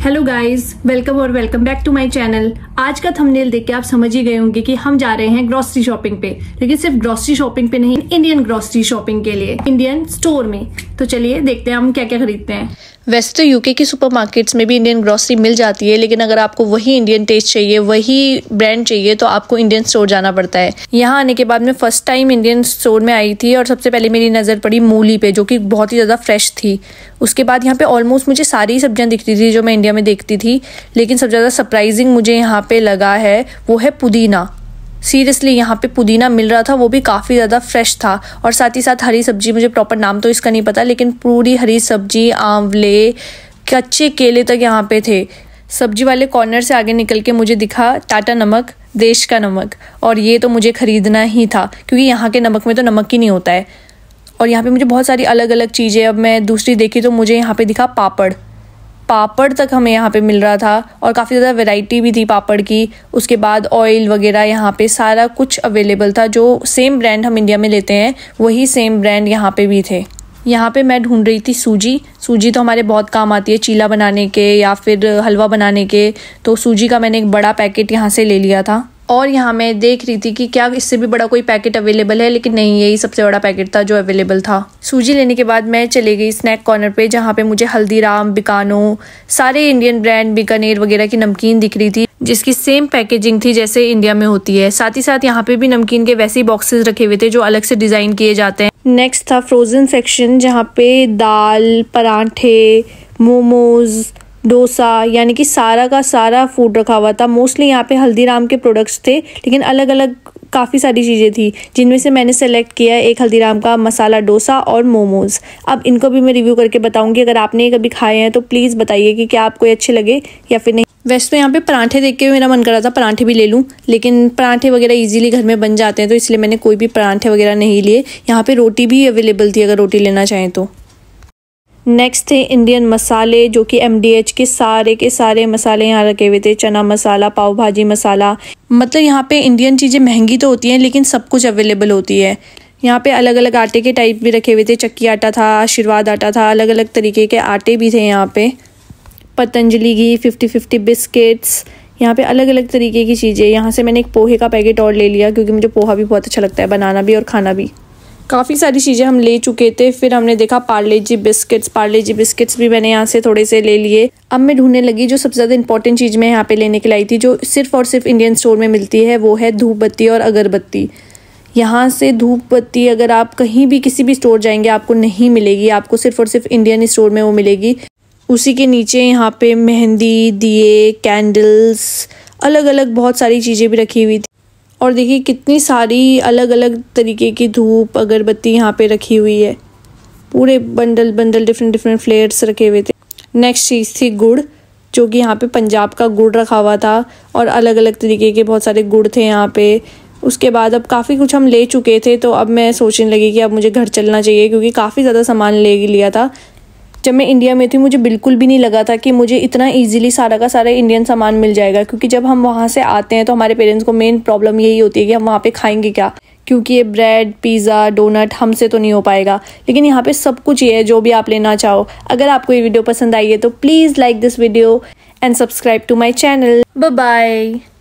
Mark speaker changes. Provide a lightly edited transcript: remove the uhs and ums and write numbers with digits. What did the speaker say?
Speaker 1: Hello guys, welcome back to my channel. आज का thumbnail देख के आप समझ ही गए होंगे कि हम जा रहे हैं ग्रोसरी शॉपिंग पे, लेकिन सिर्फ ग्रोसरी शॉपिंग पे नहीं, इंडियन ग्रोसरी शॉपिंग के लिए, इंडियन स्टोर में। तो चलिए देखते हैं हम क्या क्या खरीदते हैं।
Speaker 2: वैसे तो यूके की सुपरमार्केट्स में भी इंडियन ग्रोसरी मिल जाती है, लेकिन अगर आपको वही इंडियन टेस्ट चाहिए, वही ब्रांड चाहिए, तो आपको इंडियन स्टोर जाना पड़ता है। यहाँ आने के बाद मैं फर्स्ट टाइम इंडियन स्टोर में आई थी और सबसे पहले मेरी नज़र पड़ी मूली पे, जो कि बहुत ही ज़्यादा फ्रेश थी। उसके बाद यहाँ पे ऑलमोस्ट मुझे सारी सब्जियाँ दिखती थी जो मैं इंडिया में देखती थी, लेकिन सबसे ज़्यादा सरप्राइजिंग मुझे यहाँ पे लगा है वो है पुदीना। सीरियसली यहाँ पे पुदीना मिल रहा था, वो भी काफ़ी ज़्यादा फ्रेश था। और साथ ही साथ हरी सब्जी, मुझे प्रॉपर नाम तो इसका नहीं पता, लेकिन पूरी हरी सब्जी, आंवले, कच्चे केले तक यहाँ पे थे। सब्जी वाले कॉर्नर से आगे निकल के मुझे दिखा टाटा नमक, देश का नमक, और ये तो मुझे ख़रीदना ही था क्योंकि यहाँ के नमक में तो नमक ही नहीं होता है। और यहाँ पे मुझे बहुत सारी अलग अलग चीज़ें, अब मैं दूसरी देखी तो मुझे यहाँ पे दिखा पापड़ तक हमें यहाँ पे मिल रहा था और काफ़ी ज़्यादा वैरायटी भी थी पापड़ की। उसके बाद ऑयल वगैरह यहाँ पे सारा कुछ अवेलेबल था। जो सेम ब्रांड हम इंडिया में लेते हैं वही सेम ब्रांड यहाँ पे भी थे। यहाँ पे मैं ढूंढ रही थी सूजी तो हमारे बहुत काम आती है चीला बनाने के या फिर हलवा बनाने के, तो सूजी का मैंने एक बड़ा पैकेट यहाँ से ले लिया था। और यहाँ मैं देख रही थी कि क्या इससे भी बड़ा कोई पैकेट अवेलेबल है, लेकिन नहीं, यही सबसे बड़ा पैकेट था जो अवेलेबल था। सूजी लेने के बाद मैं चली गई स्नैक कॉर्नर पे, जहाँ पे मुझे हल्दीराम, बिकानो, सारे इंडियन ब्रांड, बीकानेर वगैरह की नमकीन दिख रही थी, जिसकी सेम पैकेजिंग थी जैसे इंडिया में होती है। साथ ही साथ यहाँ पे भी नमकीन के वैसे ही बॉक्सेस रखे हुए थे जो अलग से डिज़ाइन किए जाते हैं। नेक्स्ट था फ्रोजन सेक्शन, जहाँ पे दाल, पराठे, मोमोज, डोसा, यानी कि सारा का सारा फूड रखा हुआ था। मोस्टली यहाँ पे हल्दीराम के प्रोडक्ट्स थे, लेकिन अलग अलग काफ़ी सारी चीज़ें थी, जिनमें से मैंने सेलेक्ट किया एक हल्दीराम का मसाला डोसा और मोमोज़। अब इनको भी मैं रिव्यू करके बताऊंगी। अगर आपने कभी खाए हैं तो प्लीज़ बताइए कि क्या आपको अच्छे लगे या फिर नहीं। वैसे तो यहाँ पे पराठे देख के मेरा मन कर रहा था पराठे भी ले लूँ, लेकिन पराठे वगैरह इजीली घर में बन जाते हैं, तो इसलिए मैंने कोई भी पराठे वगैरह नहीं लिए। यहाँ पे रोटी भी अवेलेबल थी अगर रोटी लेना चाहें तो। नेक्स्ट थे इंडियन मसाले, जो कि MDH के सारे मसाले यहाँ रखे हुए थे। चना मसाला, पाव भाजी मसाला, मतलब यहाँ पे इंडियन चीज़ें महंगी तो होती हैं लेकिन सब कुछ अवेलेबल होती है। यहाँ पे अलग अलग आटे के टाइप भी रखे हुए थे। चक्की आटा था, आशीर्वाद आटा था, अलग अलग तरीके के आटे भी थे यहाँ पे। पतंजलि घी, 50-50 बिस्किट्स, यहाँ पे अलग अलग तरीके की चीज़ें। यहाँ से मैंने एक पोहे का पैकेट और ले लिया क्योंकि मुझे पोहा भी बहुत अच्छा लगता है, बनाना भी और खाना भी। काफ़ी सारी चीज़ें हम ले चुके थे। फिर हमने देखा पार्ले जी बिस्किट्स भी मैंने यहाँ से थोड़े से ले लिए। अब मैं ढूंढने लगी जो सबसे ज़्यादा इंपॉर्टेंट चीज़ मैं यहाँ पे लेने के लाई थी, जो सिर्फ और सिर्फ इंडियन स्टोर में मिलती है, वो है धूप बत्ती और अगरबत्ती। यहाँ से धूप बत्ती अगर आप कहीं भी किसी भी स्टोर जाएंगे आपको नहीं मिलेगी, आपको सिर्फ और सिर्फ इंडियन स्टोर में वो मिलेगी। उसी के नीचे यहाँ पे मेहंदी, दिए, कैंडल्स, अलग अलग बहुत सारी चीज़ें भी रखी हुई थी। और देखिए कितनी सारी अलग अलग तरीके की धूप, अगरबत्ती यहाँ पे रखी हुई है। पूरे बंडल डिफरेंट फ्लेवर्स रखे हुए थे। नेक्स्ट चीज़ थी गुड़, जो कि यहाँ पे पंजाब का गुड़ रखा हुआ था और अलग अलग तरीके के बहुत सारे गुड़ थे यहाँ पे। उसके बाद अब काफ़ी कुछ हम ले चुके थे, तो अब मैं सोचने लगी कि अब मुझे घर चलना चाहिए क्योंकि काफ़ी ज़्यादा सामान ले लिया था। जब मैं इंडिया में थी मुझे बिल्कुल भी नहीं लगा था कि मुझे इतना इजीली सारा का सारा इंडियन सामान मिल जाएगा, क्योंकि जब हम वहाँ से आते हैं तो हमारे पेरेंट्स को मेन प्रॉब्लम यही होती है कि हम वहाँ पे खाएंगे क्या, क्योंकि ये ब्रेड, पिज़्ज़ा, डोनट हमसे तो नहीं हो पाएगा। लेकिन यहाँ पे सब कुछ ये है जो भी आप लेना चाहो। अगर आपको ये वीडियो पसंद आई है तो please like this video and subscribe to my channel. Bye bye.